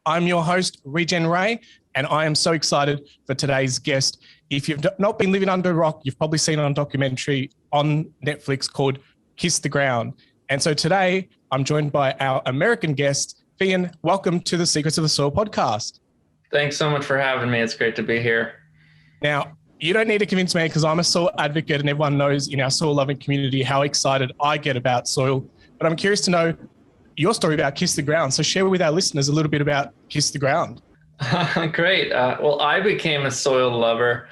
I'm your host, Regeneration, and I am so excited for today's guest. If you've not been living under a rock, you've probably seen it on a documentary on Netflix called Kiss the Ground. And so today I'm joined by our American guest, Finian. Welcome to the Secrets of the Soil podcast. Thanks so much for having me. It's great to be here. Now, you don't need to convince me because I'm a soil advocate and everyone knows in our soil loving community how excited I get about soil. But I'm curious to know your story about Kiss the Ground. So share with our listeners a little bit about Kiss the Ground. Great. Well, I became a soil lover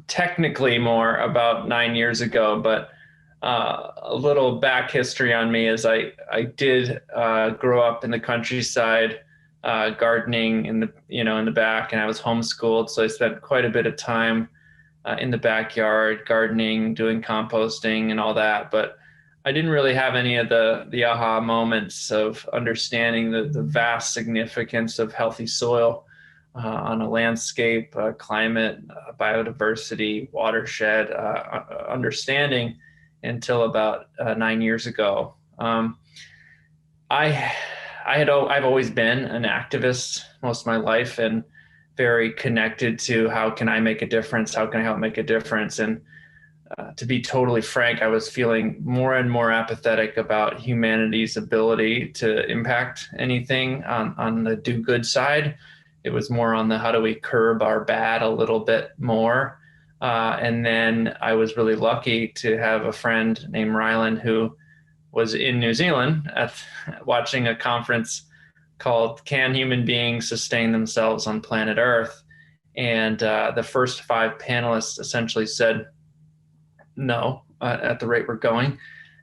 technically more about 9 years ago, but a little back history on me is I did grow up in the countryside, gardening in the back, and I was homeschooled. So I spent quite a bit of time in the backyard, gardening, doing composting and all that. But I didn't really have any of the aha moments of understanding the vast significance of healthy soil on a landscape, climate, biodiversity, watershed, understanding until about 9 years ago. I've always been an activist most of my life and very connected to how can I make a difference? How can I help make a difference? And to be totally frank, I was feeling more and more apathetic about humanity's ability to impact anything on the do good side. It was more on the how do we curb our bad a little bit more. And then I was really lucky to have a friend named Rylan who was in New Zealand watching a conference called Can Human Beings Sustain Themselves on Planet Earth? And the first 5 panelists essentially said, no, at the rate we're going.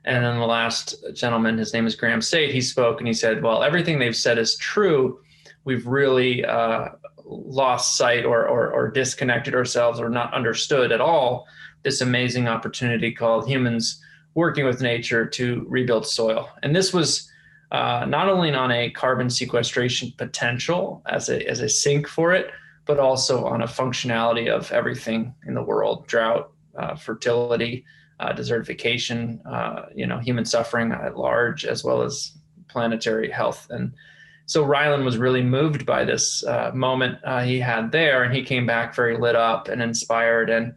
And then the last gentleman, his name is Graham Sate, he spoke and he said, well, everything they've said is true. We've really lost sight or disconnected ourselves or not understood at all this amazing opportunity called humans working with nature to rebuild soil. And this was not only on a carbon sequestration potential as a sink for it, but also on a functionality of everything in the world: drought, fertility, desertification, human suffering at large, as well as planetary health. And so Rylan was really moved by this moment he had there, and he came back very lit up and inspired. And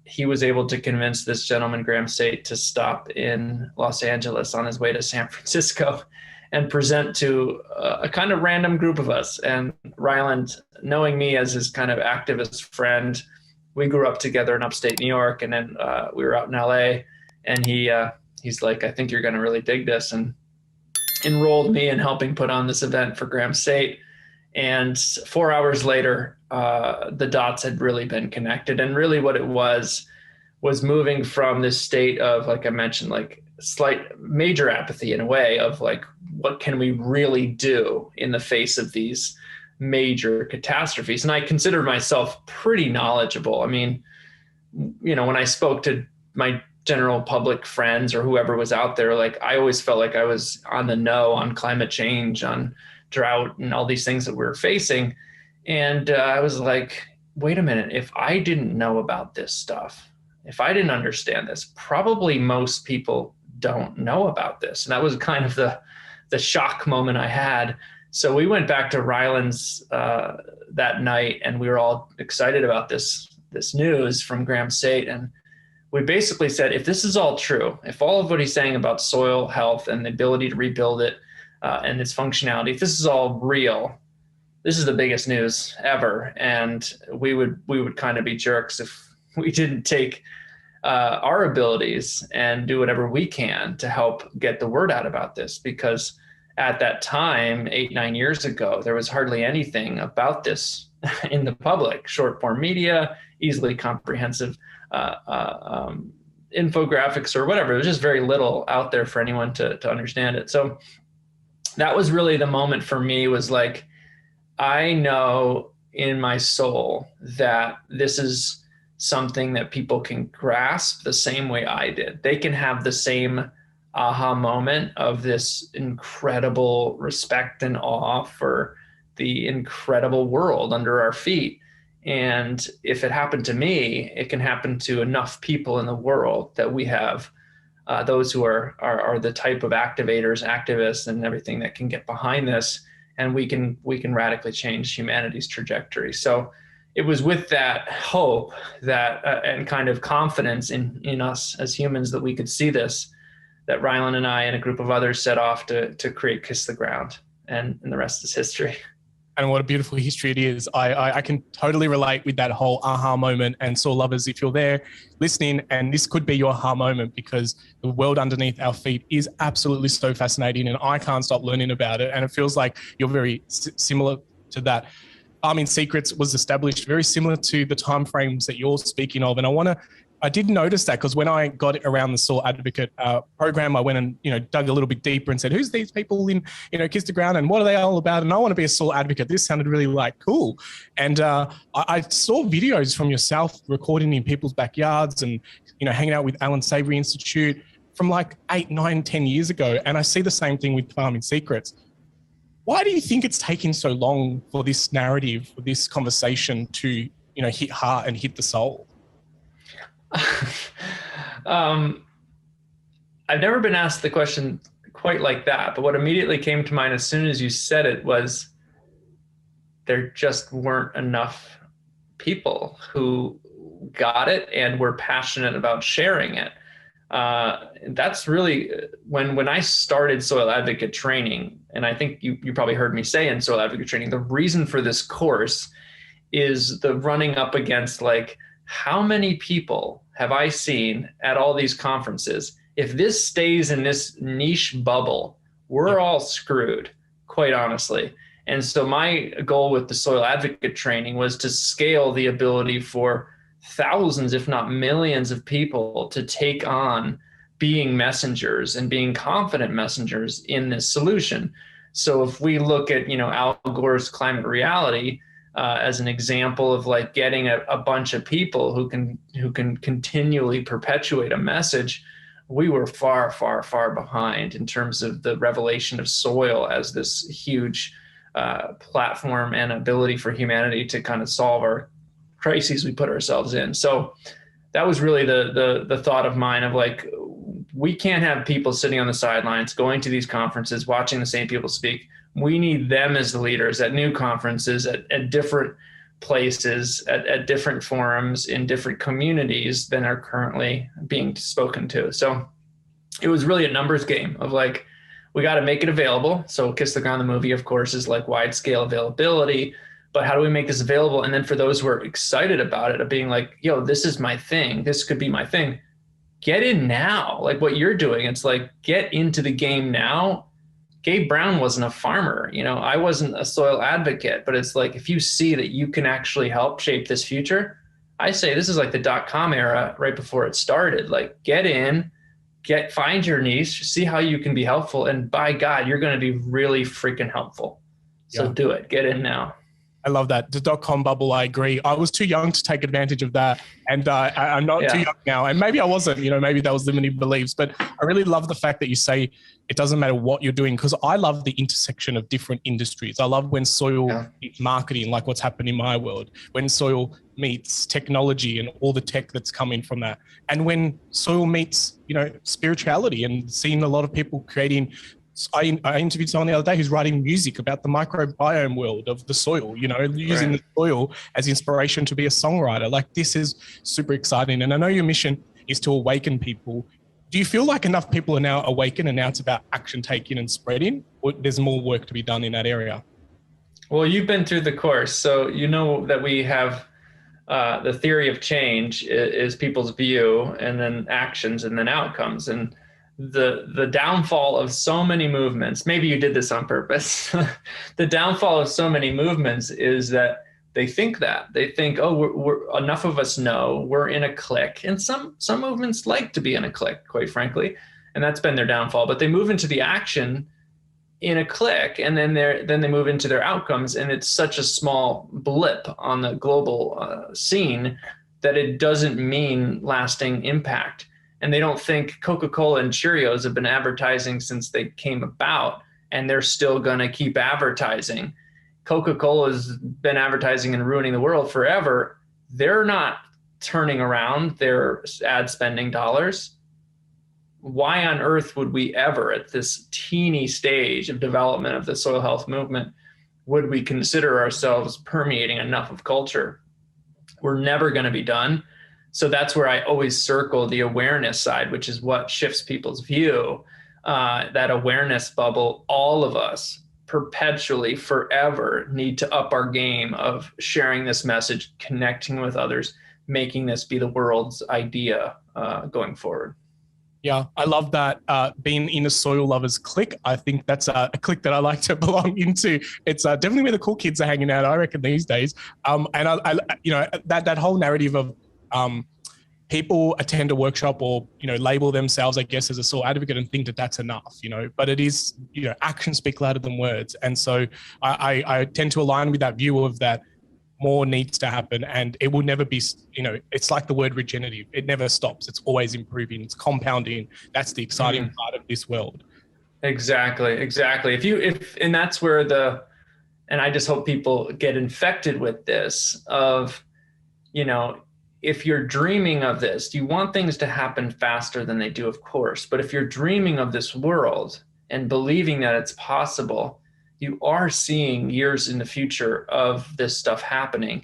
he was able to convince this gentleman, Graham Sate, to stop in Los Angeles on his way to San Francisco and present to a kind of random group of us. And Rylan, knowing me as his kind of activist friend, we grew up together in upstate New York, and then we were out in LA, and he's like, I think you're going to really dig this, and enrolled me in helping put on this event for Graham Sate. And 4 hours later, the dots had really been connected. And really what it was moving from this state of, like I mentioned, like slight major apathy in a way of like, what can we really do in the face of these major catastrophes? And I consider myself pretty knowledgeable. I mean, when I spoke to my general public friends or whoever was out there, like I always felt like I was on the know on climate change, on drought, and all these things that we're facing. And I was like, wait a minute, if I didn't know about this stuff, if I didn't understand this, probably most people don't know about this. And that was kind of the shock moment I had. So we went back to Rylan's that night, and we were all excited about this news from Graham Sate. And we basically said, if this is all true, if all of what he's saying about soil health and the ability to rebuild it and its functionality, if this is all real, this is the biggest news ever. And we would kind of be jerks if we didn't take our abilities and do whatever we can to help get the word out about this, because at that time, 8-9 years ago, there was hardly anything about this in the public. Short form media, easily comprehensive infographics or whatever. There was just very little out there for anyone to understand it. So that was really the moment for me, was like, I know in my soul that this is something that people can grasp the same way I did. They can have the same aha moment of this incredible respect and awe for the incredible world under our feet. And if it happened to me, it can happen to enough people in the world that we have those who are the type of activators, activists, and everything that can get behind this, and we can radically change humanity's trajectory. So it was with that hope that and kind of confidence in us as humans that we could see this, that Rylan and I and a group of others set off to create Kiss the Ground, and the rest is history. And what a beautiful history it is. I can totally relate with that whole aha moment. And soil lovers, if you're there listening, and this could be your aha moment, because the world underneath our feet is absolutely so fascinating, and I can't stop learning about it. And it feels like you're very similar to that. Farming Secrets was established very similar to the timeframes that you're speaking of. And I did notice that, because when I got around the Soil Advocate program, I went and dug a little bit deeper and said, who's these people in Kiss the Ground, and what are they all about? And I want to be a soil advocate. This sounded really cool. And I saw videos from yourself recording in people's backyards and hanging out with Alan Savory Institute from like 8, 9, 10 years ago. And I see the same thing with Farming Secrets. Why do you think it's taking so long for this narrative, for this conversation to hit heart and hit the soul? I've never been asked the question quite like that, but what immediately came to mind as soon as you said it was there just weren't enough people who got it and were passionate about sharing it. That's really when I started Soil Advocate training, and I think you probably heard me say in Soil Advocate training, the reason for this course is the running up against like, how many people have I seen at all these conferences? If this stays in this niche bubble, we're all screwed, quite honestly. And so my goal with the Soil Advocate training was to scale the ability for thousands, if not millions of people to take on being messengers and being confident messengers in this solution. So if we look at, Al Gore's Climate Reality, as an example of like getting a bunch of people who can continually perpetuate a message, we were far, far, far behind in terms of the revelation of soil as this huge platform and ability for humanity to kind of solve our crises we put ourselves in. So that was really the thought of mine of like, we can't have people sitting on the sidelines, going to these conferences, watching the same people speak. We need them as the leaders at new conferences, at different places, at different forums, in different communities than are currently being spoken to. So it was really a numbers game of like, we got to make it available. So Kiss the Ground, the movie, of course, is like wide scale availability, but how do we make this available? And then for those who are excited about it, of being like, yo, this is my thing. This could be my thing. Get in now. Like what you're doing. It's like, get into the game now. Gabe Brown wasn't a farmer. I wasn't a soil advocate, but it's like, if you see that you can actually help shape this future, I say this is like the .com era right before it started. Like get in, find your niche, see how you can be helpful. And by God, you're going to be really freaking helpful. So do it, get in now. I love that. The .com bubble, I agree. I was too young to take advantage of that. And I'm not too young now. And maybe I wasn't, maybe that was limiting beliefs. But I really love the fact that you say it doesn't matter what you're doing, because I love the intersection of different industries. I love when soil meets marketing, like what's happened in my world, when soil meets technology and all the tech that's coming from that. And when soil meets, spirituality, and seeing a lot of people creating. I interviewed someone the other day who's writing music about the microbiome world of the soil, using the soil as inspiration to be a songwriter. Like, this is super exciting. And I know your mission is to awaken people. Do you feel like enough people are now awakened and now it's about action taking and spreading, or there's more work to be done in that area? Well, you've been through the course, so you know that we have the theory of change is people's view, and then actions, and then outcomes. And the downfall of so many movements, maybe you did this on purpose, the downfall of so many movements is that they think, oh, we're enough of us know, we're in a clique. And some movements like to be in a clique, quite frankly, and that's been their downfall. But they move into the action in a clique, and then they move into their outcomes, and it's such a small blip on the global scene that it doesn't mean lasting impact. And they don't think Coca-Cola and Cheerios have been advertising since they came about, and they're still going to keep advertising. Coca-Cola has been advertising and ruining the world forever. They're not turning around their ad spending dollars. why on earth would we ever, at this teeny stage of development of the soil health movement, would we consider ourselves permeating enough of culture? We're never going to be done. So that's where I always circle the awareness side, which is what shifts people's view. That awareness bubble, all of us perpetually, forever need to up our game of sharing this message, connecting with others, making this be the world's idea going forward. Yeah, I love that. Being in a soil lovers clique, I think that's a clique that I like to belong into. It's definitely where the cool kids are hanging out, I reckon, these days. And I that whole narrative of people attend a workshop or label themselves, I guess, as a soil advocate and think that that's enough, but it is, actions speak louder than words. And so I tend to align with that view of that. More needs to happen, and it will never be, it's like the word regenerative. It never stops. It's always improving. It's compounding. That's the exciting part of this world. Exactly. And that's where and I just hope people get infected with this of, if you're dreaming of this, you want things to happen faster than they do, of course. But if you're dreaming of this world and believing that it's possible, you are seeing years in the future of this stuff happening,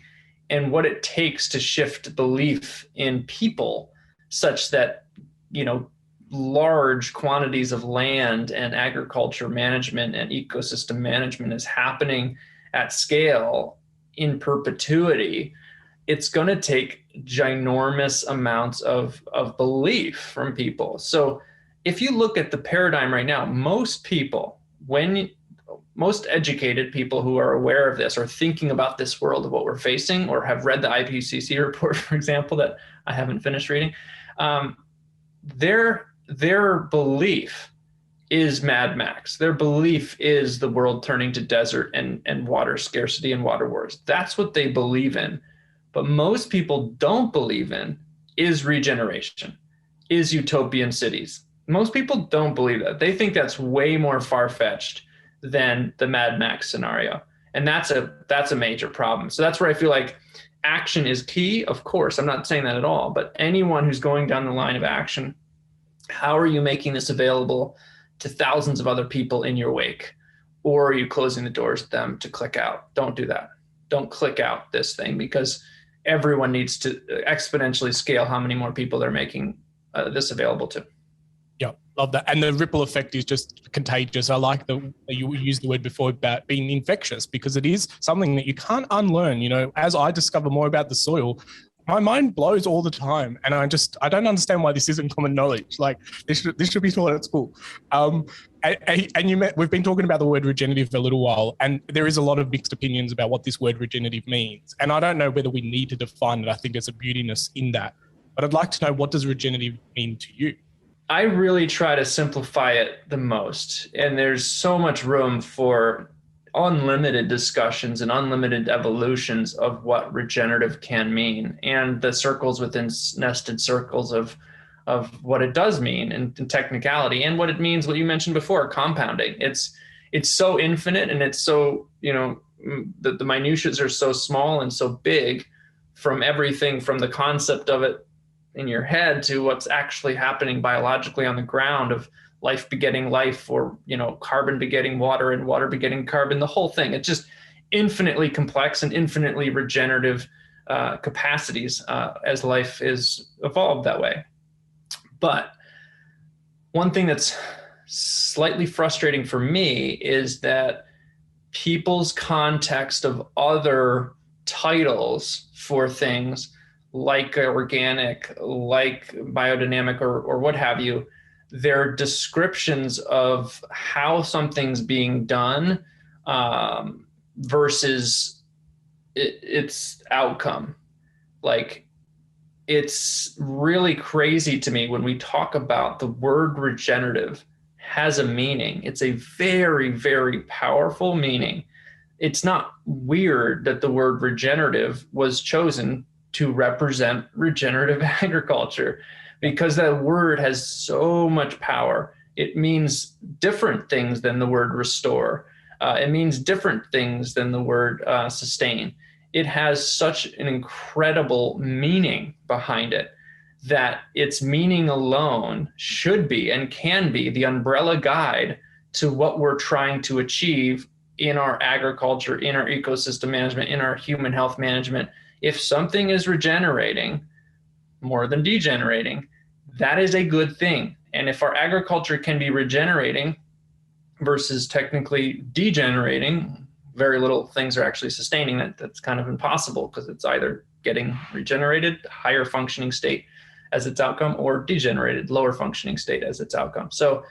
and what it takes to shift belief in people such that, large quantities of land and agriculture management and ecosystem management is happening at scale in perpetuity. It's going to take ginormous amounts of belief from people. So if you look at the paradigm right now, most people, most educated people who are aware of this or thinking about this world of what we're facing, or have read the IPCC report, for example, that I haven't finished reading, their belief is Mad Max. Their belief is the world turning to desert and water scarcity and water wars. That's what they believe in. But most people don't believe in is regeneration, is utopian cities. Most people don't believe that. They think that's way more far-fetched than the Mad Max scenario. And that's a major problem. So that's where I feel like action is key. Of course, I'm not saying that at all, but anyone who's going down the line of action, how are you making this available to thousands of other people in your wake? Or are you closing the doors to them to click out? Don't do that. Don't click out this thing, because everyone needs to exponentially scale how many more people they're making this available to. Yeah, love that. And the ripple effect is just contagious. I like that you used the word before about being infectious, because it is something that you can't unlearn. As I discover more about the soil, my mind blows all the time. And I don't understand why this isn't common knowledge. Like this should be taught at school. We've been talking about the word regenerative for a little while, and there is a lot of mixed opinions about what this word regenerative means. And I don't know whether we need to define it. I think there's a beautiness in that. But I'd like to know, what does regenerative mean to you? I really try to simplify it the most, and there's so much room for unlimited discussions and unlimited evolutions of what regenerative can mean, and the circles within nested circles of what it does mean in technicality, and what it means, what you mentioned before, compounding. It's so infinite, and it's so, the minutiae are so small and so big, from everything from the concept of it in your head to what's actually happening biologically on the ground, of life begetting life, or carbon begetting water and water begetting carbon. The whole thing, it's just infinitely complex and infinitely regenerative capacities as life is evolved that way. But one thing that's slightly frustrating for me is that people's context of other titles for things like organic, like biodynamic, or what have you, their descriptions of how something's being done versus its outcome. Like, it's really crazy to me when we talk about the word regenerative has a meaning. It's a very, very powerful meaning. It's not weird that the word regenerative was chosen to represent regenerative agriculture, because that word has so much power. It means different things than the word restore. It means different things than the word sustain. It has such an incredible meaning behind it. that its meaning alone should be and can be the umbrella guide to what we're trying to achieve in our agriculture, in our ecosystem management, in our human health management. If something is regenerating more than degenerating, that is a good thing. And if our agriculture can be regenerating versus technically degenerating, very little things are actually sustaining that. That's kind of impossible, because it's either getting regenerated, higher functioning state as its outcome, or degenerated, lower functioning state as its outcome. So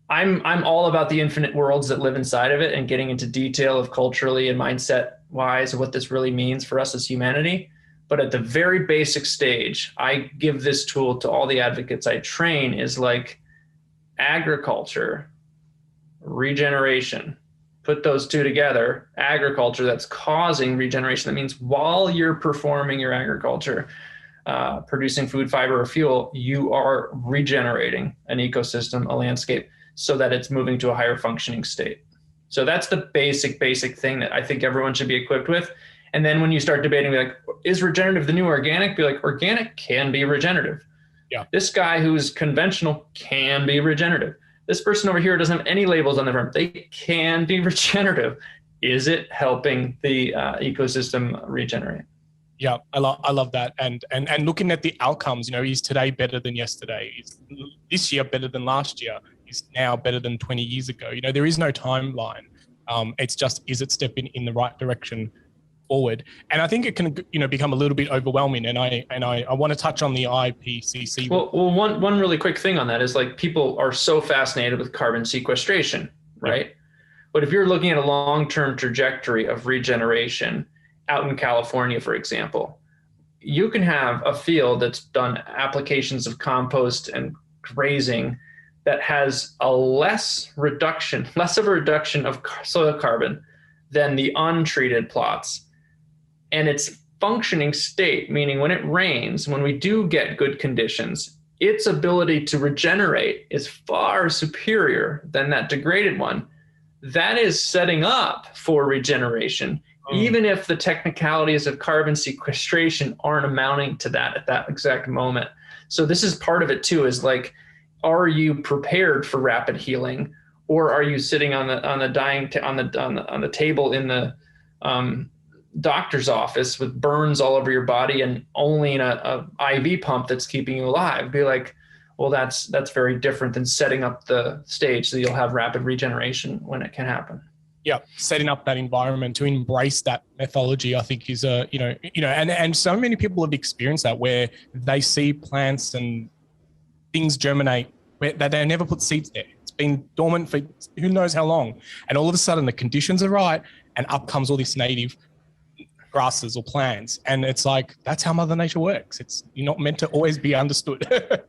I'm all about the infinite worlds that live inside of it, and getting into detail of culturally and mindset wise what this really means for us as humanity. But at the very basic stage, I give this tool to all the advocates I train, is like agriculture, regeneration. Put those two together. Agriculture that's causing regeneration. That means while you're performing your agriculture, producing food, fiber, or fuel, you are regenerating an ecosystem, a landscape, so that it's moving to a higher functioning state. So that's the basic thing that I think everyone should be equipped with. And then when you start debating, be like, is regenerative the new organic? Be like, organic can be regenerative. Yeah. This guy who's conventional can be regenerative. This person over here doesn't have any labels on their farm. They can be regenerative. Is it helping the ecosystem regenerate? Yeah, I love that. And looking at the outcomes, is today better than yesterday? Is this year better than last year? Is now better than 20 years ago? There is no timeline. It's just, is it stepping in the right direction forward? And I think it can, become a little bit overwhelming. And I want to touch on the IPCC. Well, one really quick thing on that is, like, people are so fascinated with carbon sequestration, right? Yep. But if you're looking at a long-term trajectory of regeneration out in California, for example, you can have a field that's done applications of compost and grazing that has a less of a reduction of soil carbon than the untreated plots. And its functioning state, meaning when it rains, when we do get good conditions, its ability to regenerate is far superior than that degraded one. That is setting up for regeneration, even if the technicalities of carbon sequestration aren't amounting to that at that exact moment. So this is part of it too, is like, are you prepared for rapid healing, or are you sitting on the table in the doctor's office with burns all over your body and only in a IV pump that's keeping you alive? Be like, well, that's very different than setting up the stage so you'll have rapid regeneration when it can happen. Yeah, setting up that environment to embrace that methodology, I think, is and so many people have experienced that, where they see plants and things germinate that they never put seeds there. It's been dormant for who knows how long, and all of a sudden the conditions are right, and up comes all this native grasses or plants, and it's like, that's how Mother Nature works. You're not meant to always be understood.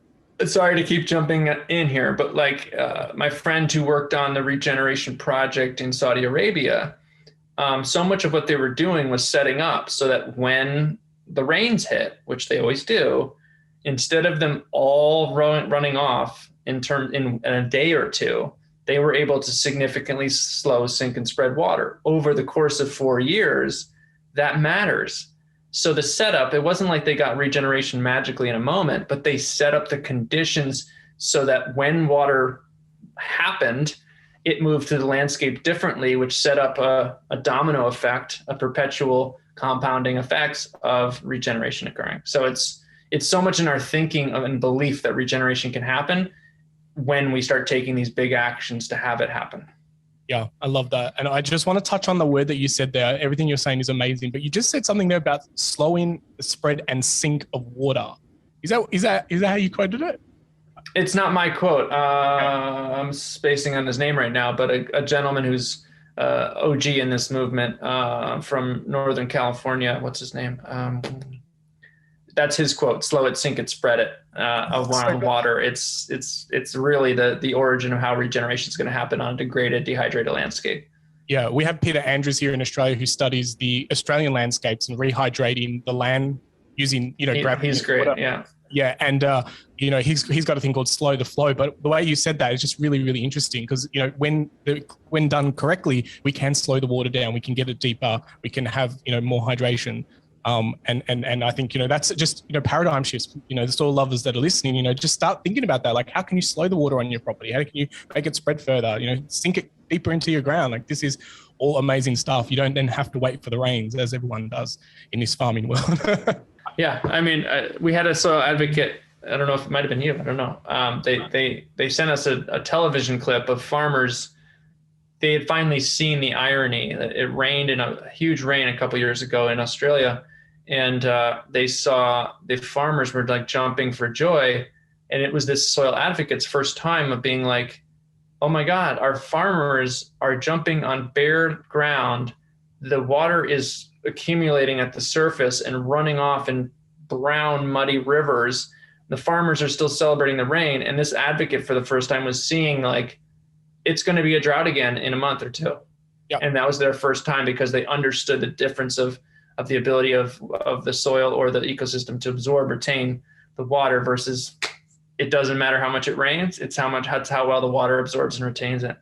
Sorry to keep jumping in here, but like my friend who worked on the Regeneration project in Saudi Arabia, so much of what they were doing was setting up so that when the rains hit, which they always do, instead of them all running off in a day or two, they were able to significantly slow, sink, and spread water over the course of 4 years. That matters. So the setup, it wasn't like they got regeneration magically in a moment, but they set up the conditions so that when water happened, it moved through the landscape differently, which set up a domino effect, a perpetual compounding effects of regeneration occurring. So it's so much in our thinking and belief that regeneration can happen when we start taking these big actions to have it happen. Yeah, I love that. And I just want to touch on the word that you said there. Everything you're saying is amazing, but you just said something there about slowing the spread and sink of water. Is that how you quoted it? It's not my quote. I'm spacing on his name right now, but a gentleman who's OG in this movement from Northern California. What's his name? That's his quote: "Slow it, sink it, spread it." Of water. It's really the origin of how regeneration is going to happen on a degraded, dehydrated landscape. Yeah, we have Peter Andrews here in Australia who studies the Australian landscapes and rehydrating the land using gravity. He's great. Water. Yeah. Yeah, and he's got a thing called slow the flow. But the way you said that is just really, really interesting, because when done correctly, we can slow the water down. We can get it deeper. We can have more hydration. And I think, that's just, paradigm shifts, the soil lovers that are listening, just start thinking about that. Like, how can you slow the water on your property? How can you make it spread further? Sink it deeper into your ground. Like, this is all amazing stuff. You don't then have to wait for the rains, as everyone does in this farming world. Yeah. I mean, we had a soil advocate, I don't know if it might've been you, I don't know. They sent us a television clip of farmers. They had finally seen the irony. It rained in a huge rain a couple of years ago in Australia. And they saw the farmers were like jumping for joy. And it was this soil advocate's first time of being like, oh my God, our farmers are jumping on bare ground. The water is accumulating at the surface and running off in brown, muddy rivers. The farmers are still celebrating the rain. And this advocate for the first time was seeing like, it's going to be a drought again in a month or two. Yep. And that was their first time because they understood the difference of the ability of the soil or the ecosystem to absorb, retain the water versus it doesn't matter how much it rains. It's how well the water absorbs and retains it.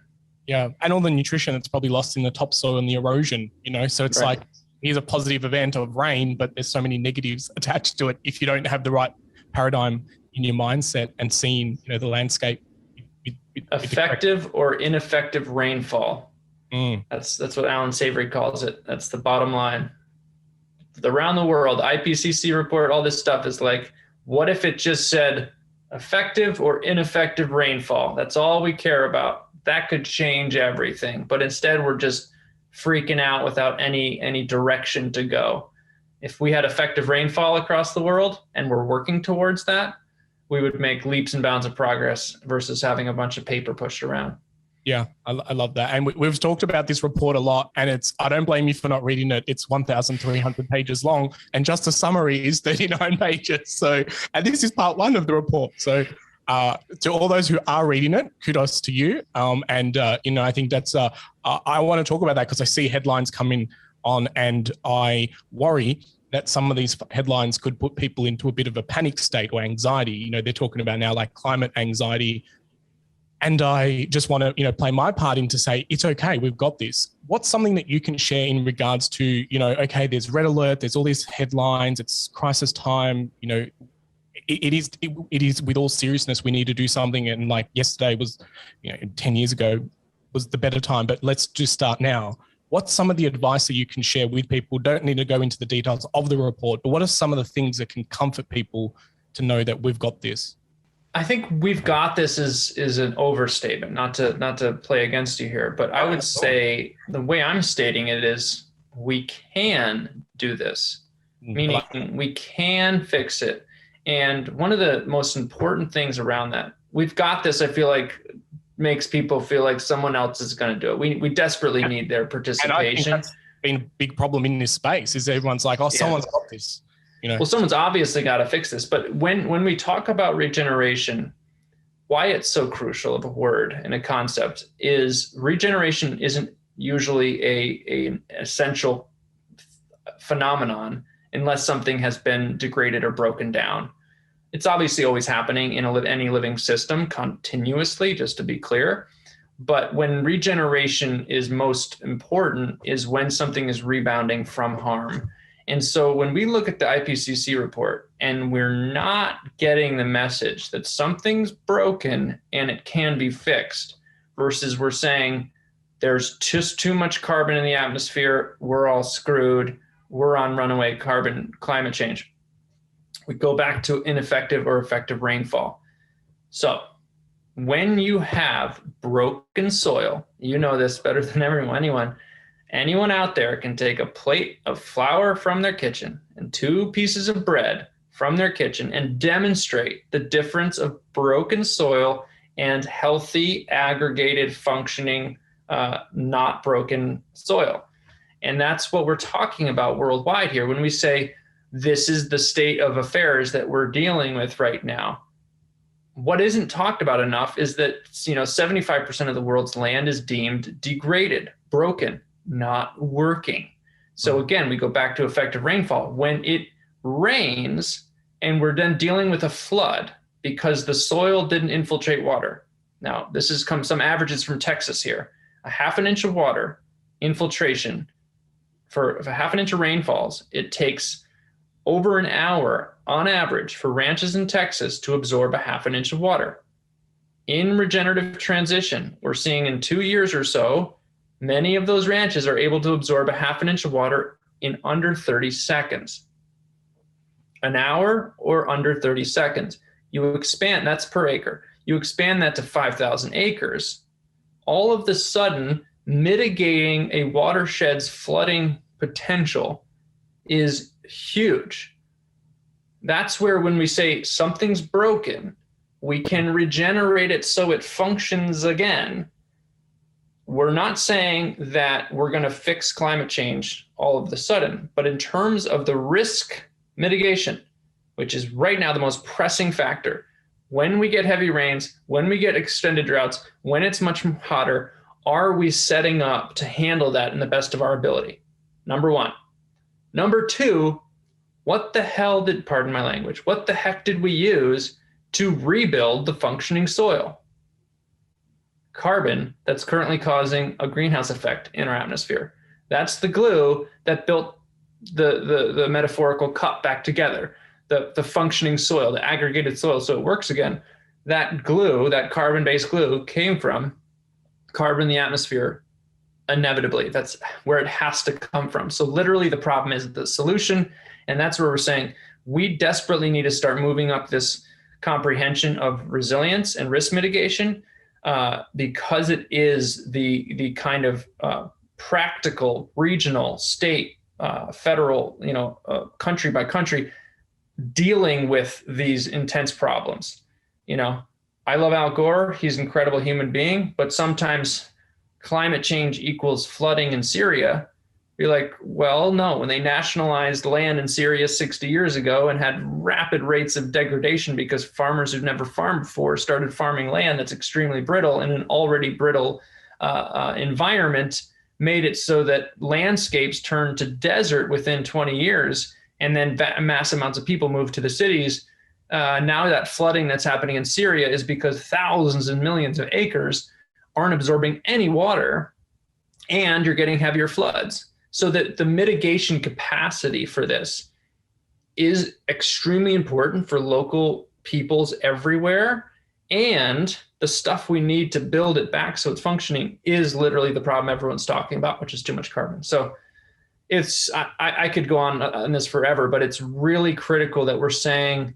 Yeah. And all the nutrition that's probably lost in the topsoil and the erosion, so it's right. Like, here's a positive event of rain, but there's so many negatives attached to it if you don't have the right paradigm in your mindset and seeing, the landscape. Effective or ineffective rainfall. That's what Alan Savory calls it. That's the bottom line. Around the world, IPCC report, all this stuff is like, what if it just said effective or ineffective rainfall? That's all we care about. That could change everything. But instead, we're just freaking out without any direction to go. If we had effective rainfall across the world and we're working towards that, we would make leaps and bounds of progress versus having a bunch of paper pushed around. Yeah, I love that. And we've talked about this report a lot, and I don't blame you for not reading it. It's 1,300 pages long, and just a summary is 39 pages. So, and this is part one of the report. So to all those who are reading it, kudos to you. I think that's, I want to talk about that because I see headlines coming on and I worry that some of these headlines could put people into a bit of a panic state or anxiety. They're talking about now like climate anxiety. And I just want to, play my part in to say, it's okay, we've got this. What's something that you can share in regards to, okay, there's red alert, there's all these headlines, it's crisis time, it is with all seriousness, we need to do something. And like yesterday was, 10 years ago was the better time, but let's just start now. What's some of the advice that you can share with people? Don't need to go into the details of the report, but what are some of the things that can comfort people to know that we've got this? I think we've got this is an overstatement, not to play against you here, but I would say the way I'm stating it is we can do this, meaning we can fix it. And one of the most important things around that, we've got this, I feel like makes people feel like someone else is going to do it. We desperately need their participation. And I think that's been a big problem in this space is everyone's like, someone's got this. Well, someone's obviously got to fix this. But when we talk about regeneration, why it's so crucial of a word and a concept is regeneration isn't usually an essential phenomenon unless something has been degraded or broken down. It's obviously always happening in any living system continuously, just to be clear. But when regeneration is most important is when something is rebounding from harm. And so when we look at the IPCC report and we're not getting the message that something's broken and it can be fixed versus we're saying there's just too much carbon in the atmosphere, we're all screwed, we're on runaway climate change. We go back to ineffective or effective rainfall. So when you have broken soil, you know this better than anyone out there can take a plate of flour from their kitchen and 2 pieces of bread from their kitchen and demonstrate the difference of broken soil and healthy, aggregated, functioning, not broken soil. And that's what we're talking about worldwide here when we say this is the state of affairs that we're dealing with right now. What isn't talked about enough is that 75% of the world's land is deemed degraded, broken, not working. So again, we go back to effective rainfall. When it rains and we're then dealing with a flood because the soil didn't infiltrate water. Now, this has come some averages from Texas here. A half an inch of water infiltration for a half an inch of rainfalls, it takes over an hour on average for ranches in Texas to absorb a half an inch of water. In regenerative transition, we're seeing in 2 years or so, many of those ranches are able to absorb a half an inch of water in under 30 seconds. An hour or under 30 seconds. You expand, that's per acre. You expand that to 5,000 acres. All of the sudden, mitigating a watershed's flooding potential is huge. That's where when we say something's broken, we can regenerate it so it functions again. We're not saying that we're going to fix climate change all of the sudden, but in terms of the risk mitigation, which is right now the most pressing factor, when we get heavy rains, when we get extended droughts, when it's much hotter, are we setting up to handle that in the best of our ability? Number one. Number two, what the hell did, pardon my language, what the heck did we use to rebuild the functioning soil? Carbon that's currently causing a greenhouse effect in our atmosphere. That's the glue that built the metaphorical cup back together, the functioning soil, the aggregated soil, so it works again. That glue, that carbon-based glue, came from carbon in the atmosphere inevitably. That's where it has to come from. So literally the problem is the solution, and that's where we're saying we desperately need to start moving up this comprehension of resilience and risk mitigation, because it is the kind of practical, regional, state, federal, country by country, dealing with these intense problems. I love Al Gore. He's an incredible human being, but sometimes climate change equals flooding in Syria. You're like, well, no, when they nationalized land in Syria 60 years ago and had rapid rates of degradation because farmers who'd never farmed before started farming land that's extremely brittle, and an already brittle environment made it so that landscapes turned to desert within 20 years, and then mass amounts of people moved to the cities. Now that flooding that's happening in Syria is because thousands and millions of acres aren't absorbing any water, and you're getting heavier floods. So that the mitigation capacity for this is extremely important for local peoples everywhere. And the stuff we need to build it back so it's functioning is literally the problem everyone's talking about, which is too much carbon. So I could go on this forever, but it's really critical that we're saying,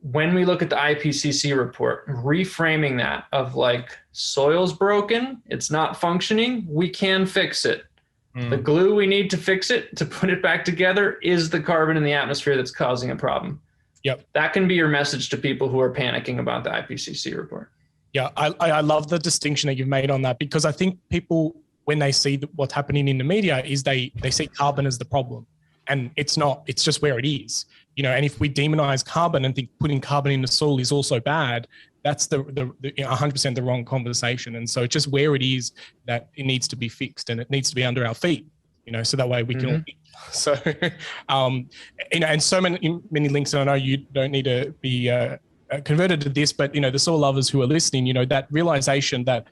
when we look at the IPCC report, reframing that of like, soil's broken, it's not functioning, we can fix it. The glue we need to fix it, to put it back together, is the carbon in the atmosphere that's causing a problem. Yep. That can be your message to people who are panicking about the IPCC report. Yeah, I love the distinction that you've made on that, because I think people, when they see what's happening in the media, is they see carbon as the problem. And it's not, it's just where it is. And if we demonize carbon and think putting carbon in the soil is also bad, that's the 100% the wrong conversation. And so it's just where it is that it needs to be fixed, and it needs to be under our feet, so that way we can all eat. So, and so many links, and I know you don't need to be converted to this, but, the soil lovers who are listening, that realization that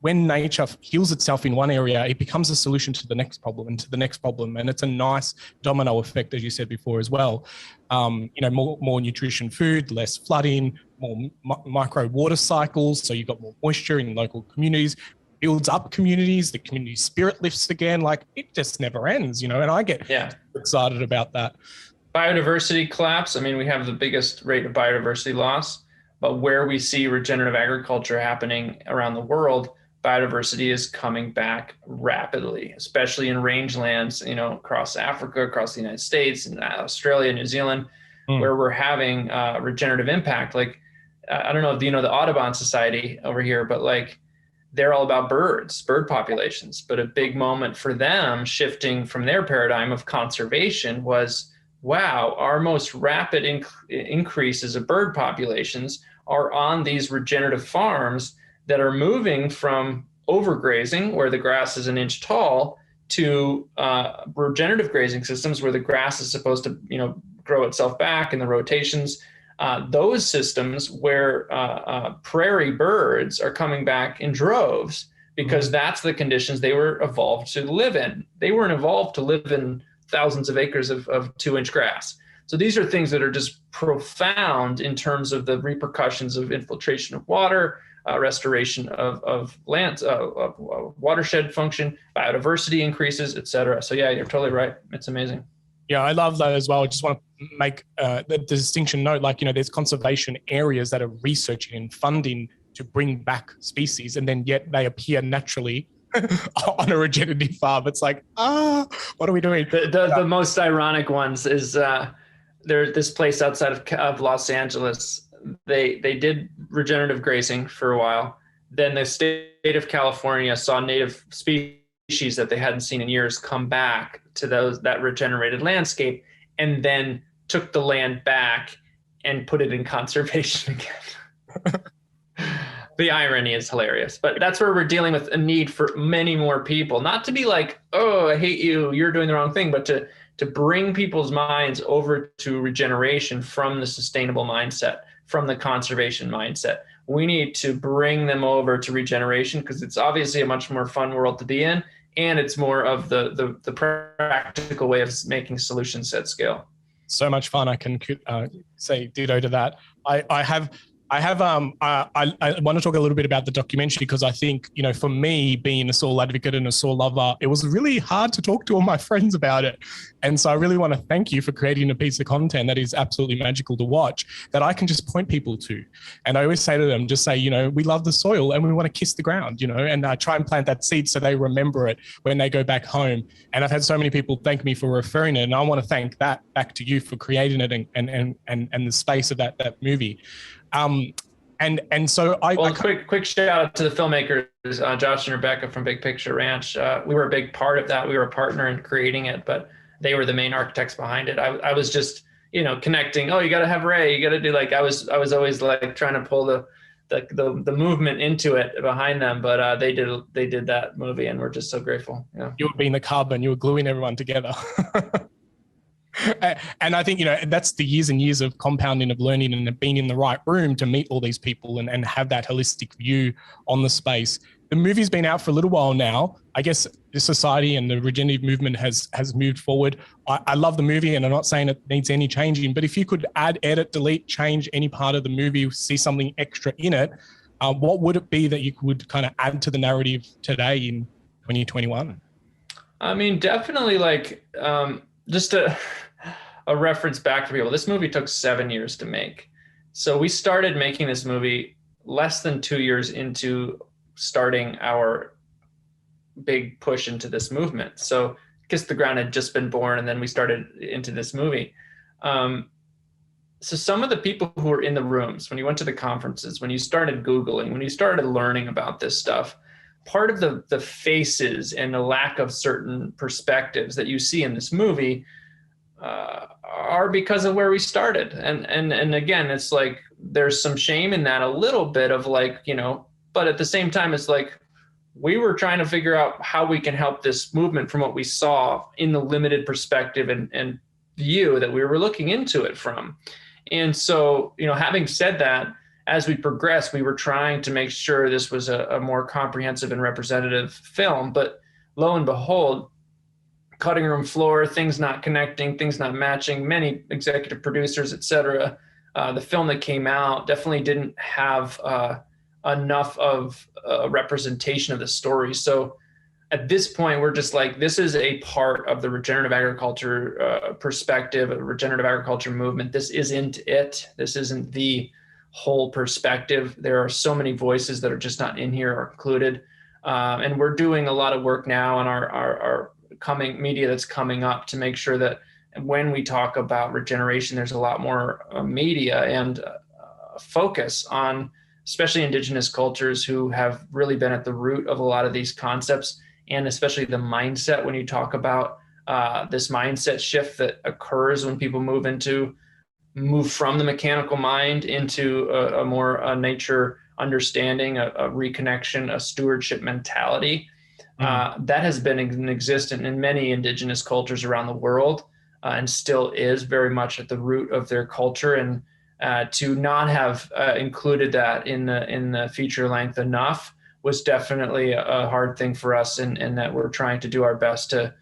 when nature heals itself in one area, it becomes a solution to the next problem and to the next problem. And it's a nice domino effect, as you said before as well. More nutrition food, less flooding, more micro water cycles. So you've got more moisture in local communities, builds up communities, the community spirit lifts again. Like, it just never ends, and I get excited about that. Biodiversity collapse. I mean, we have the biggest rate of biodiversity loss, but where we see regenerative agriculture happening around the world, biodiversity is coming back rapidly, especially in rangelands, across Africa, across the United States, and Australia, New Zealand, where we're having regenerative impact. Like, I don't know if you know the Audubon Society over here, but like, they're all about bird populations. But a big moment for them shifting from their paradigm of conservation was, wow, our most rapid increases of bird populations are on these regenerative farms that are moving from overgrazing, where the grass is an inch tall, to regenerative grazing systems where the grass is supposed to, grow itself back in the rotations. Those systems where prairie birds are coming back in droves, because that's the conditions they were evolved to live in. They weren't evolved to live in thousands of acres of 2-inch grass. So these are things that are just profound in terms of the repercussions of infiltration of water, restoration of lands, of watershed function, biodiversity increases, et cetera. So yeah, you're totally right. It's amazing. Yeah, I love that as well. I just want to make the distinction note, like, there's conservation areas that are researching and funding to bring back species, and then yet they appear naturally on a regenerative farm. It's like, what are we doing? The most ironic ones is there's this place outside of Los Angeles. They did regenerative grazing for a while. Then the state of California saw native species that they hadn't seen in years come back to that regenerated landscape, and then took the land back and put it in conservation again. The irony is hilarious, but that's where we're dealing with a need for many more people, not to be like, oh, I hate you, you're doing the wrong thing, but to bring people's minds over to regeneration from the sustainable mindset, from the conservation mindset. We need to bring them over to regeneration because it's obviously a much more fun world to be in, and it's more of the practical way of making solutions at scale. So much fun. I can say ditto to that. I want to talk a little bit about the documentary because I think, for me, being a soil advocate and a soil lover, it was really hard to talk to all my friends about it. And so I really want to thank you for creating a piece of content that is absolutely magical to watch, that I can just point people to. And I always say to them, just say, we love the soil and we want to kiss the ground, and I try and plant that seed so they remember it when they go back home. And I've had so many people thank me for referring it. And I want to thank that back to you for creating it and the space of that movie. And so quick shout out to the filmmakers, Josh and Rebecca from Big Picture Ranch. We were a big part of that. We were a partner in creating it, but they were the main architects behind it. I was just, connecting. Oh, you got to have Ray. You got to do I was always like trying to pull the movement into it behind them, but they did that movie, and we're just so grateful. Yeah. You were being the carbon. You were gluing everyone together. And I think, that's the years and years of compounding of learning and being in the right room to meet all these people and have that holistic view on the space. The movie's been out for a little while now. I guess the society and the regenerative movement has moved forward. I love the movie, and I'm not saying it needs any changing, but if you could add, edit, delete, change any part of the movie, see something extra in it, what would it be that you would kind of add to the narrative today in 2021? I mean, definitely just a reference back for people. This movie took 7 years to make. So we started making this movie less than 2 years into starting our big push into this movement. So Kiss the Ground had just been born, and then we started into this movie. So some of the people who were in the rooms, when you went to the conferences, when you started Googling, when you started learning about this stuff, part of the faces and the lack of certain perspectives that you see in this movie are because of where we started. And again, it's like, there's some shame in that a little bit of but at the same time, it's like, we were trying to figure out how we can help this movement from what we saw in the limited perspective and view that we were looking into it from. And so, having said that, as we progressed, we were trying to make sure this was a more comprehensive and representative film, but lo and behold, cutting room floor, things not connecting, things not matching, many executive producers, et cetera. The film that came out definitely didn't have enough of a representation of the story. So at this point, we're just like, this is a part of the regenerative agriculture perspective, a regenerative agriculture movement. This isn't it. This isn't the whole perspective. There are so many voices that are just not in here or included. And we're doing a lot of work now on our coming media that's coming up to make sure that when we talk about regeneration, there's a lot more media and focus on especially indigenous cultures who have really been at the root of a lot of these concepts, and especially the mindset when you talk about this mindset shift that occurs when people move from the mechanical mind into a more nature understanding, a reconnection, a stewardship mentality. That has been existent in many indigenous cultures around the world, and still is very much at the root of their culture. And to not have included that in the feature length enough was definitely a hard thing for us, and that we're trying to do our best to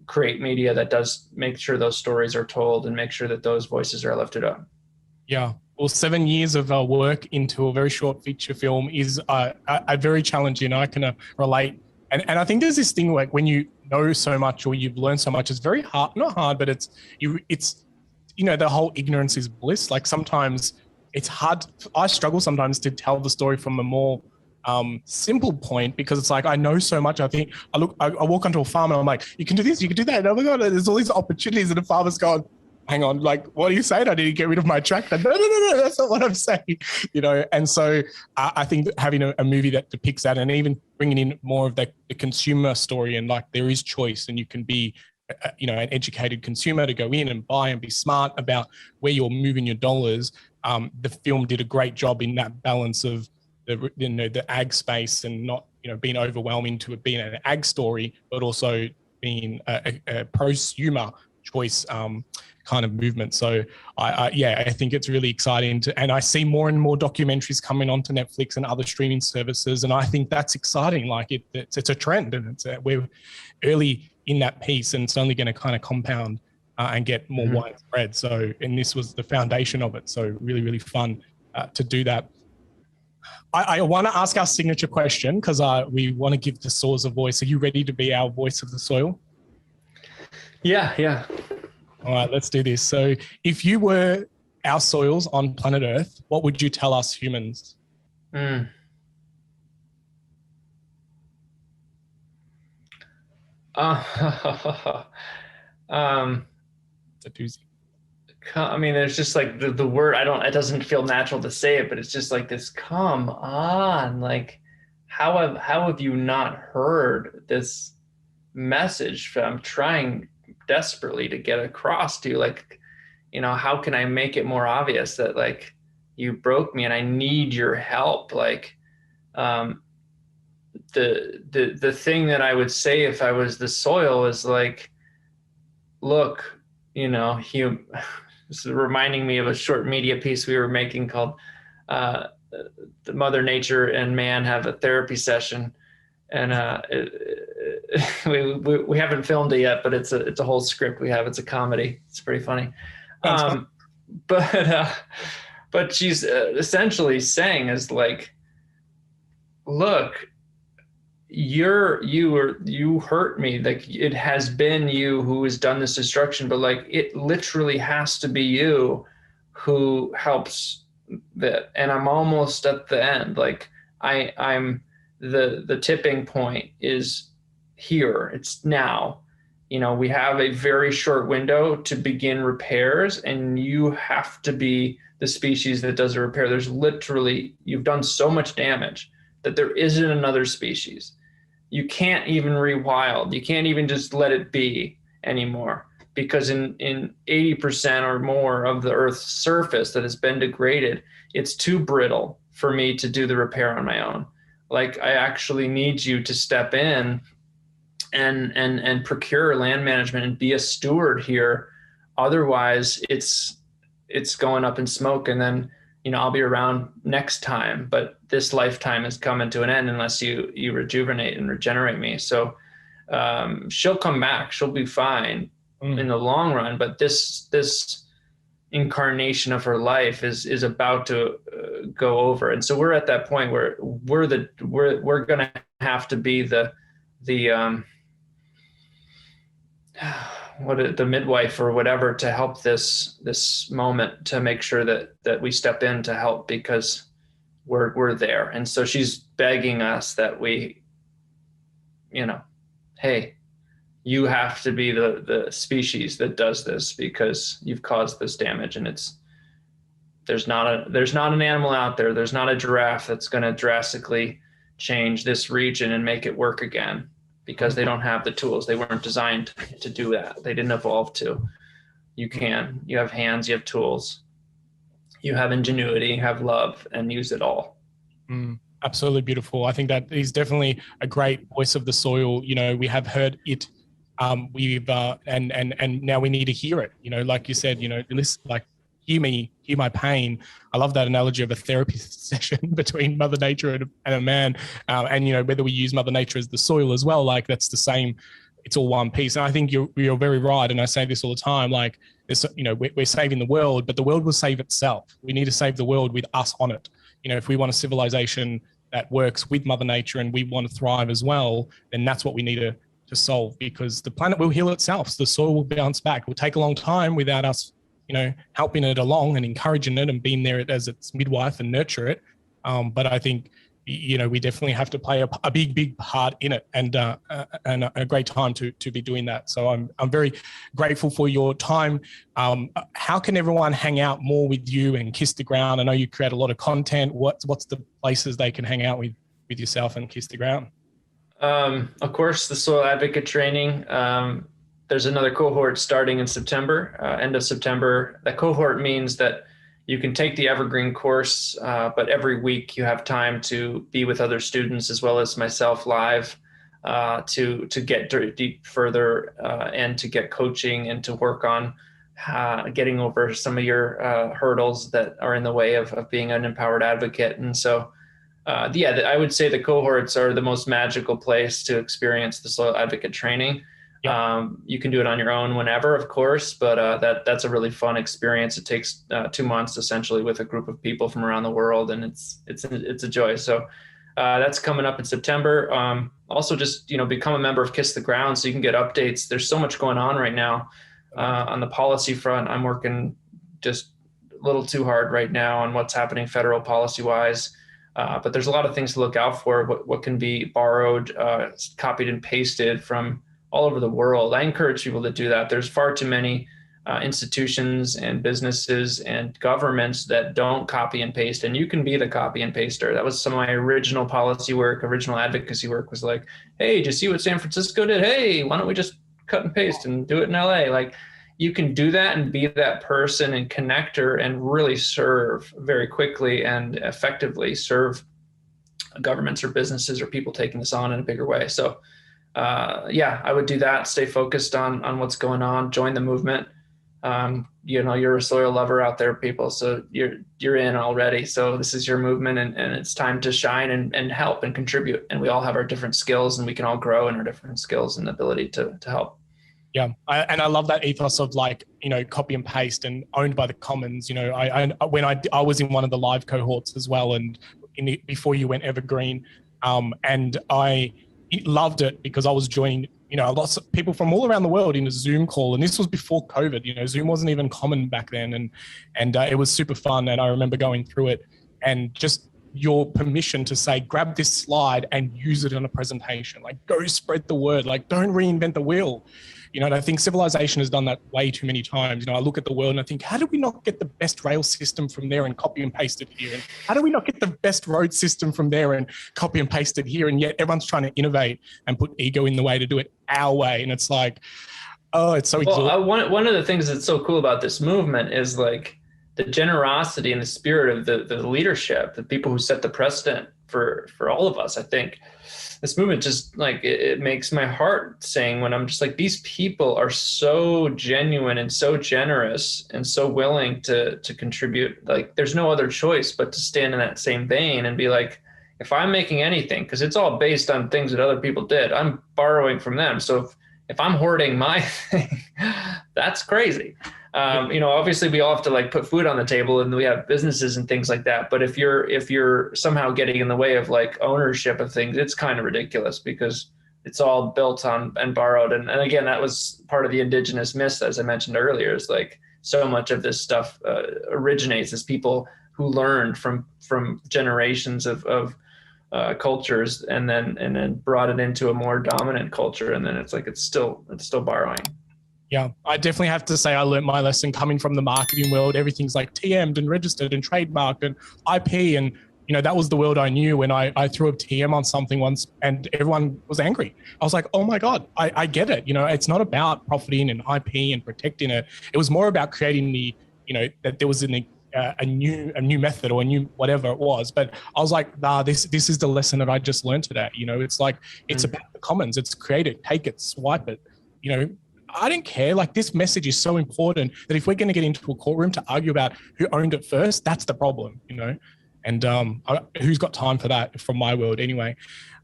create media that does make sure those stories are told and make sure that those voices are lifted up. Yeah. Well, 7 years of work into a very short feature film is a very challenging. I can relate. And I think there's this thing like when you know so much or you've learned so much, it's very hard, not hard, but it's, the whole ignorance is bliss. Like sometimes it's hard. I struggle sometimes to tell the story from a more simple point, because it's like I know so much. I think I walk onto a farm and I'm like, you can do this, you can do that. And oh my God, there's all these opportunities, and the farmer's going, hang on, like, what are you saying? I need to get rid of my tractor. No, that's not what I'm saying. And so I think that having a movie that depicts that, and even bringing in more of the consumer story, and like there is choice, and you can be an educated consumer to go in and buy and be smart about where you're moving your dollars. The film did a great job in that balance of the ag space, and not being overwhelming to it being an ag story, but also being a prosumer choice kind of movement. So I think it's really exciting and I see more and more documentaries coming onto Netflix and other streaming services, and I think that's exciting. Like it's a trend, and we're early in that piece, and it's only going to kind of compound and get more widespread. So, and this was the foundation of it. So really, really fun to do that. I want to ask our signature question, because we want to give the soils a voice. Are you ready to be our voice of the soil? Yeah. All right, let's do this. So if you were our soils on planet Earth, what would you tell us humans? It's a doozy. I mean, there's just like the word, it doesn't feel natural to say it, but it's just like this, come on, like, how have you not heard this message I'm trying desperately to get across to you? Like, how can I make it more obvious that like you broke me and I need your help? Like, the thing that I would say if I was the soil is like, look, this is reminding me of a short media piece we were making called the Mother Nature and Man Have a Therapy Session. And we haven't filmed it yet, but it's a whole script we have. It's a comedy. It's pretty funny. But she's essentially saying is like, look, you hurt me. Like, it has been you who has done this destruction, but like it literally has to be you who helps that. And I'm almost at the end. Like I'm the tipping point is here. It's now. We have a very short window to begin repairs, and you have to be the species that does the repair. There's literally, you've done so much damage that there isn't another species. You can't even rewild. You can't even just let it be anymore, because in 80% or more of the Earth's surface that has been degraded, it's too brittle for me to do the repair on my own. Like, I actually need you to step in and procure land management and be a steward here. Otherwise it's going up in smoke, and then I'll be around next time, but this lifetime is coming to an end unless you rejuvenate and regenerate me. So she'll come back, she'll be fine in the long run, but this incarnation of her life is about to go over. And so we're at that point where we're going to have to be the midwife or whatever to help this moment, to make sure that we step in to help, because we're there. And so she's begging us that we, hey, you have to be the species that does this, because you've caused this damage. And there's not an animal out there. There's not a giraffe that's going to drastically change this region and make it work again, because they don't have the tools. They weren't designed to do that. They didn't evolve to. You can. You have hands, you have tools, you have ingenuity, you have love, and use it all. Absolutely beautiful. I think that is definitely a great voice of the soil. We have heard it. We've and now we need to hear it. Like you said, listen, like, hear me, hear my pain. I love that analogy of a therapy session between Mother Nature and a man. And whether we use Mother Nature as the soil as well, like that's the same it's all one piece. And I think you're very right. And I say this all the time, like this, we're saving the world, but the world will save itself. We need to save the world with us on it. If we want a civilization that works with Mother Nature and we want to thrive as well, then that's what we need to solve, because the planet will heal itself. So the soil will bounce back. It will take a long time without us, helping it along and encouraging it and being there as its midwife and nurture it. But I think, we definitely have to play a big part in it, and a great time to be doing that. So I'm very grateful for your time. How can everyone hang out more with you and Kiss the Ground? I know you create a lot of content. What's the places they can hang out with yourself and Kiss the Ground? Of course, the Soil Advocate training. There's another cohort starting in September, end of September. That cohort means that you can take the Evergreen course, but every week you have time to be with other students as well as myself live to get deep further and to get coaching and to work on getting over some of your hurdles that are in the way of being an empowered advocate. And so, I would say the cohorts are the most magical place to experience the Soil Advocate training. You can do it on your own whenever, of course, but that's a really fun experience. It takes 2 months essentially with a group of people from around the world, and it's a joy. So that's coming up in September. Also, just become a member of Kiss the Ground so you can get updates. There's so much going on right now on the policy front. I'm working just a little too hard right now on what's happening federal policy wise. But there's a lot of things to look out for. What can be borrowed, copied and pasted from all over the world. I encourage people to do that. There's far too many institutions and businesses and governments that don't copy and paste, and you can be the copy and paster. That was some of my original policy work, original advocacy work, was like, hey, did you see what San Francisco did? Hey, why don't we just cut and paste and do it in LA? Like, you can do that and be that person and connector and really serve very quickly and effectively serve governments or businesses or people taking this on in a bigger way. So I would do that. Stay focused on what's going on. Join the movement. You're a soil lover out there, people. So you're in already. So this is your movement, and it's time to shine and help and contribute. And we all have our different skills, and we can all grow in our different skills and ability to help. Yeah, I love that ethos of copy and paste and owned by the commons. When I was in one of the live cohorts as well, and before you went evergreen, and I loved it because I was joining, lots of people from all around the world in a Zoom call. And this was before COVID, Zoom wasn't even common back then. And it was super fun. And I remember going through it, and just your permission to say, grab this slide and use it in a presentation, like go spread the word, like don't reinvent the wheel. And I think civilization has done that way too many times. I look at the world and I think, how do we not get the best rail system from there and copy and paste it here? And how do we not get the best road system from there and copy and paste it here? And yet everyone's trying to innovate and put ego in the way to do it our way. And it's like, oh, it's so exhausting. One of the things that's so cool about this movement is like the generosity and the spirit of the leadership, the people who set the precedent for all of us. I think this movement just like it makes my heart sing when I'm just like, these people are so genuine and so generous and so willing to contribute. Like there's no other choice but to stand in that same vein and be like, if I'm making anything, because it's all based on things that other people did, I'm borrowing from them. So if I'm hoarding my thing, that's crazy. Obviously we all have to like put food on the table and we have businesses and things like that. But if you're somehow getting in the way of like ownership of things, it's kind of ridiculous because it's all built on and borrowed. And again, that was part of the indigenous myth, as I mentioned earlier, is like so much of this stuff originates as people who learned from generations of cultures and then brought it into a more dominant culture. And then it's like, it's still borrowing. Yeah, I definitely have to say I learned my lesson coming from the marketing world. Everything's like TM'd and registered and trademarked and IP. And, that was the world I knew when I threw a TM on something once and everyone was angry. I was like, oh my God, I get it. It's not about profiting and IP and protecting it. It was more about creating that there was a new method or a new whatever it was. But I was like, nah, this is the lesson that I just learned today. It's like, it's about the commons. It's create it, take it, swipe it, I don't care. Like this message is so important that if we're going to get into a courtroom to argue about who owned it first, that's the problem, and who's got time for that from my world anyway.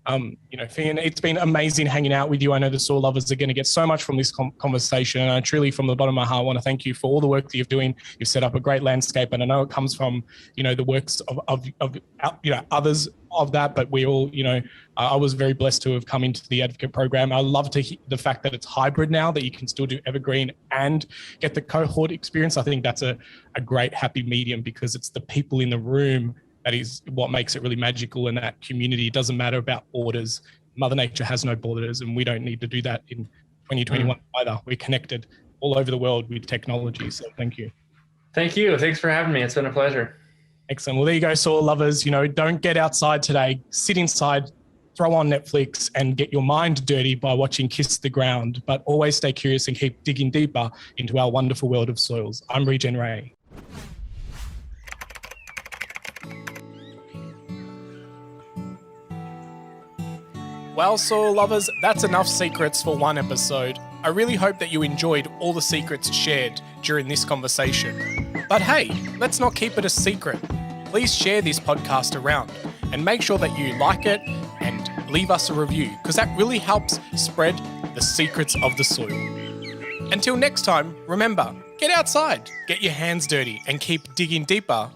Finian, it's been amazing hanging out with you. I know the soil lovers are going to get so much from this conversation, and I truly, from the bottom of my heart, want to thank you for all the work that you're doing. You've set up a great landscape, and I know it comes from, the works of others of that, but we all, I was very blessed to have come into the Advocate program. I love to hear the fact that it's hybrid now, that you can still do evergreen and get the cohort experience. I think that's a great happy medium, because it's the people in the room that is what makes it really magical. In that community, it doesn't matter about borders. Mother Nature has no borders, and we don't need to do that in 2021 either. We're connected all over the world with technology. So thank you. Thank you. Thanks for having me. It's been a pleasure. Excellent. Well, there you go, soil lovers. Don't get outside today. Sit inside, throw on Netflix, and get your mind dirty by watching Kiss the Ground. But always stay curious and keep digging deeper into our wonderful world of soils. I'm Regeneration. Well, soil lovers, that's enough secrets for one episode. I really hope that you enjoyed all the secrets shared during this conversation. But hey, let's not keep it a secret. Please share this podcast around and make sure that you like it and leave us a review, because that really helps spread the secrets of the soil. Until next time, remember, get outside, get your hands dirty, and keep digging deeper